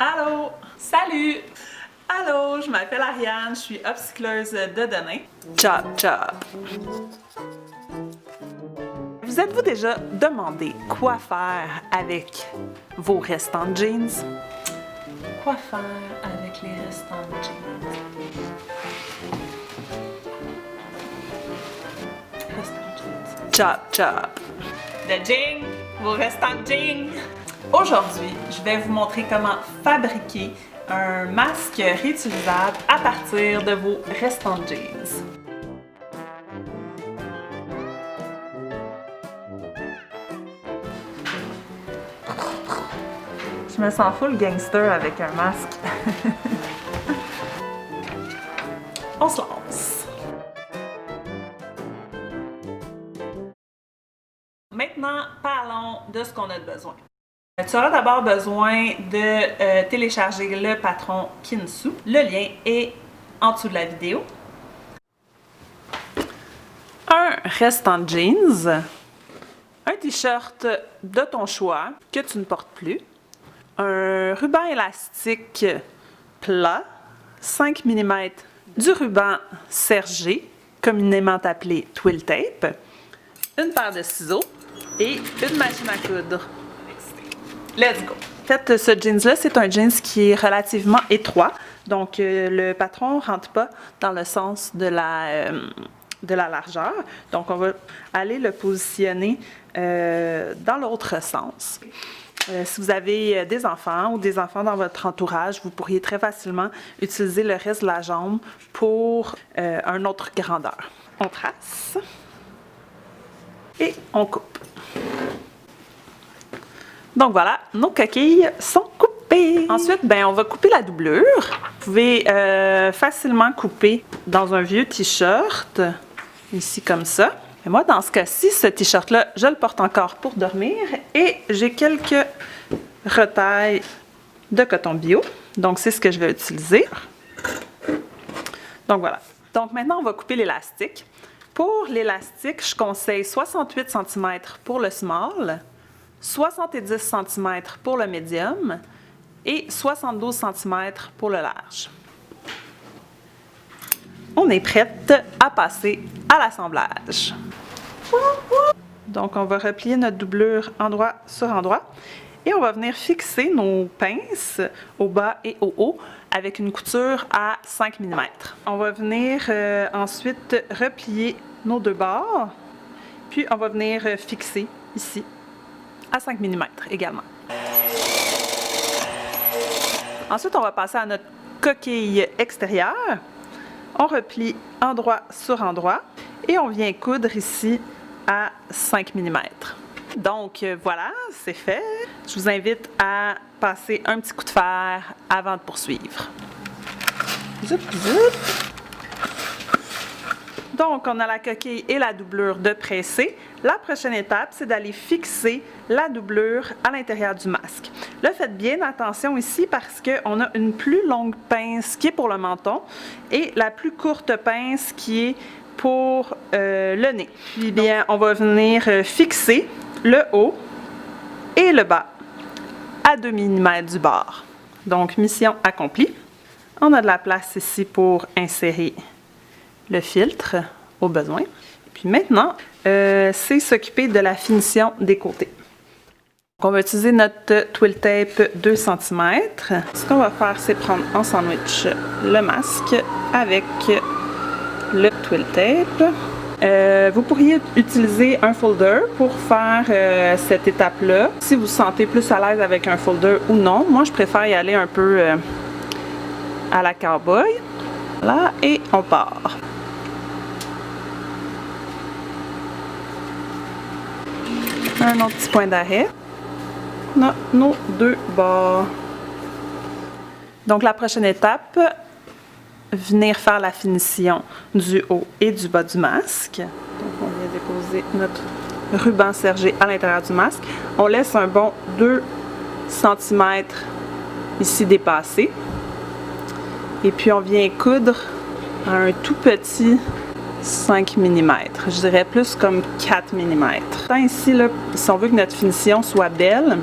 Allô! Salut! Allô, je m'appelle Ariane, je suis upcycleuse de données. Chop, chop! Vous êtes-vous déjà demandé quoi faire avec vos restants de jeans? Quoi faire avec les restants de jeans? Restants de jeans. Chop, chop! Le jean! Vos restants de jeans! Aujourd'hui, je vais vous montrer comment fabriquer un masque réutilisable à partir de vos restants de jeans. Je me sens full gangster avec un masque. On se lance! Maintenant, parlons de ce qu'on a besoin. Tu auras d'abord besoin de télécharger le patron Kinsu. Le lien est en dessous de la vidéo. Un restant de jeans, un t-shirt de ton choix que tu ne portes plus, un ruban élastique plat, 5 mm, du ruban sergé, communément appelé twill tape, une paire de ciseaux et une machine à coudre. Let's go! En fait, ce jeans-là, c'est un jeans qui est relativement étroit. Donc, le patron ne rentre pas dans le sens de la largeur. Donc, on va aller le positionner dans l'autre sens. Si vous avez des enfants ou des enfants dans votre entourage, vous pourriez très facilement utiliser le reste de la jambe pour une autre grandeur. On trace et on coupe. Donc voilà, nos coquilles sont coupées. Ensuite, on va couper la doublure. Vous pouvez facilement couper dans un vieux t-shirt, ici comme ça. Et moi, dans ce cas-ci, ce t-shirt-là, je le porte encore pour dormir et j'ai quelques retailles de coton bio. Donc, c'est ce que je vais utiliser. Donc voilà. Donc maintenant, on va couper l'élastique. Pour l'élastique, je conseille 68 cm pour le small, 70 cm pour le médium et 72 cm pour le large. On est prête à passer à l'assemblage. Donc, on va replier notre doublure endroit sur endroit et on va venir fixer nos pinces au bas et au haut avec une couture à 5 mm. On va venir ensuite replier nos deux bords, puis on va venir fixer ici à 5 mm également. Ensuite, on va passer à notre coquille extérieure. On replie endroit sur endroit et on vient coudre ici à 5 mm. Donc voilà, c'est fait. Je vous invite à passer un petit coup de fer avant de poursuivre. Zoup, zoup. Donc, on a la coquille et la doublure de presser. La prochaine étape, c'est d'aller fixer la doublure à l'intérieur du masque. Là, faites bien attention ici parce qu'on a une plus longue pince qui est pour le menton et la plus courte pince qui est pour le nez. Puis bien, on va venir fixer le haut et le bas à 2 mm du bord. Donc, mission accomplie. On a de la place ici pour insérer le filtre au besoin. Et puis maintenant, c'est s'occuper de la finition des côtés. Donc, on va utiliser notre twill tape 2 cm. Ce qu'on va faire, c'est prendre en sandwich le masque avec le twill tape. Vous pourriez utiliser un folder pour faire cette étape-là. Si vous vous sentez plus à l'aise avec un folder ou non, moi je préfère y aller un peu à la cowboy. Là, et on part. Un autre petit point d'arrêt. On a nos deux bords. Donc la prochaine étape, venir faire la finition du haut et du bas du masque. Donc on vient déposer notre ruban sergé à l'intérieur du masque. On laisse un bon 2 cm ici dépassé. Et puis on vient coudre à un tout petit 5 mm. Je dirais plus comme 4 mm. Ici, là, si on veut que notre finition soit belle,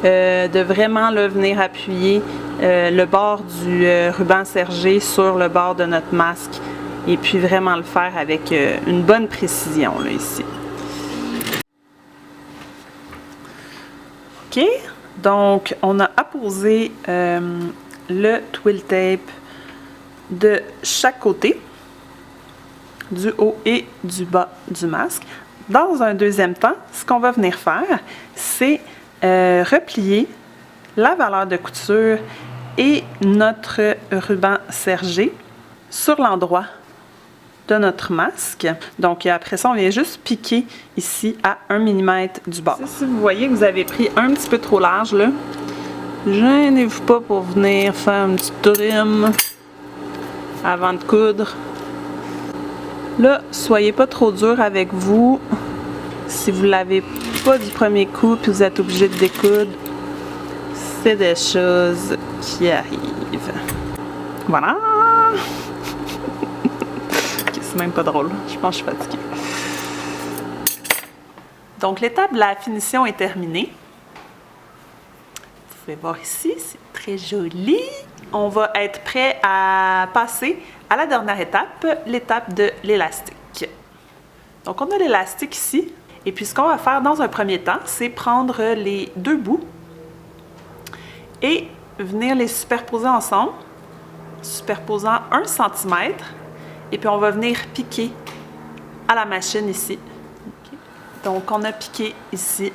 de vraiment là, venir appuyer le bord du ruban sergé sur le bord de notre masque et puis vraiment le faire avec une bonne précision là, ici. OK, donc on a apposé le twill tape de chaque côté, du haut et du bas du masque. Dans un deuxième temps, ce qu'on va venir faire, c'est replier la valeur de couture et notre ruban sergé sur l'endroit de notre masque. Donc après ça, on vient juste piquer ici à 1 mm du bord. Si vous voyez que vous avez pris un petit peu trop large, là, gênez-vous pas pour venir faire une petite trim avant de coudre. Là, soyez pas trop dur avec vous. Si vous l'avez pas du premier coup puis vous êtes obligé de découdre, c'est des choses qui arrivent. Voilà! C'est même pas drôle. Je pense que je suis fatiguée. Donc, l'étape de la finition est terminée. Vous pouvez voir ici, c'est très joli. On va être prêt à passer à la dernière étape, l'étape de l'élastique. Donc, on a l'élastique ici. Et puis, ce qu'on va faire dans un premier temps, c'est prendre les deux bouts et venir les superposer ensemble, superposant 1 cm. Et puis, on va venir piquer à la machine ici. Okay. Donc, on a piqué ici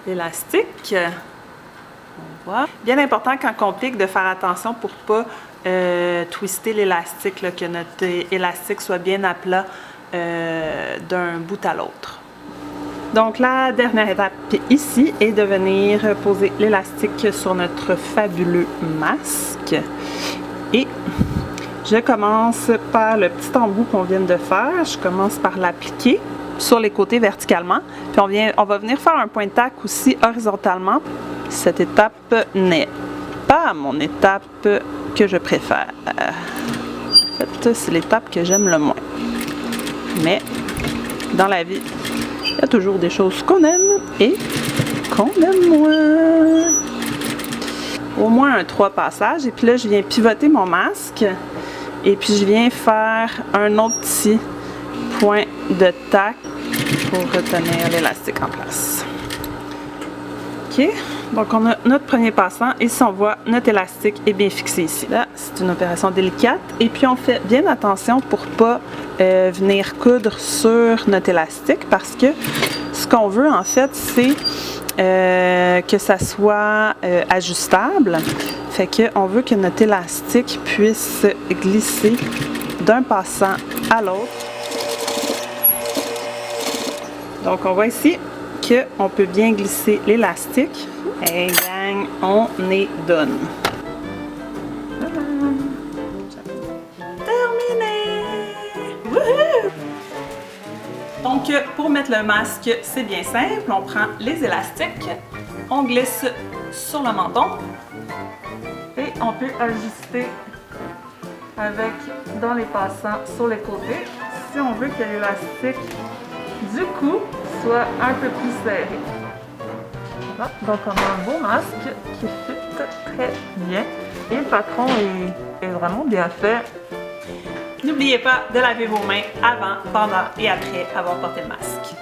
l'élastique. On voit. Bien important quand on pique de faire attention pour ne pas twister l'élastique, que notre élastique soit bien à plat d'un bout à l'autre. Donc, la dernière étape ici est de venir poser l'élastique sur notre fabuleux masque. Et je commence par le petit embout qu'on vient de faire. Je commence par l'appliquer sur les côtés verticalement. Puis on va venir faire un point de tac aussi horizontalement. Cette étape n'est pas mon étape que je préfère. En fait, c'est l'étape que j'aime le moins. Mais dans la vie, il y a toujours des choses qu'on aime et qu'on aime moins. Au moins 3 passages. Et puis là, je viens pivoter mon masque. Et puis, je viens faire un autre petit point de tac pour retenir l'élastique en place. OK. Donc, on a notre premier passant. Et si on voit, notre élastique est bien fixé ici. Là, c'est une opération délicate. Et puis, on fait bien attention pour ne pas venir coudre sur notre élastique parce que ce qu'on veut, en fait, c'est que ça soit ajustable. Fait qu'on veut que notre élastique puisse glisser d'un passant à l'autre. Donc, on voit ici qu'on peut bien glisser l'élastique. Et gang, on est done. Terminé! Wouhou! Donc, pour mettre le masque, c'est bien simple. On prend les élastiques, on glisse sur le menton et on peut ajuster avec dans les passants sur les côtés si on veut que l'élastique du cou soit un peu plus serré. Voilà. Donc, on a un beau masque qui fit très bien et le patron est vraiment bien fait. N'oubliez pas de laver vos mains avant, pendant et après avoir porté le masque.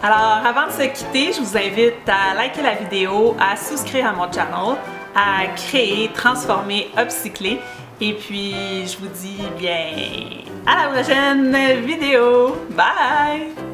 Alors, avant de se quitter, je vous invite à liker la vidéo, à souscrire à mon channel, à créer, transformer, upcycler. Et puis, je vous dis bien à la prochaine vidéo. Bye!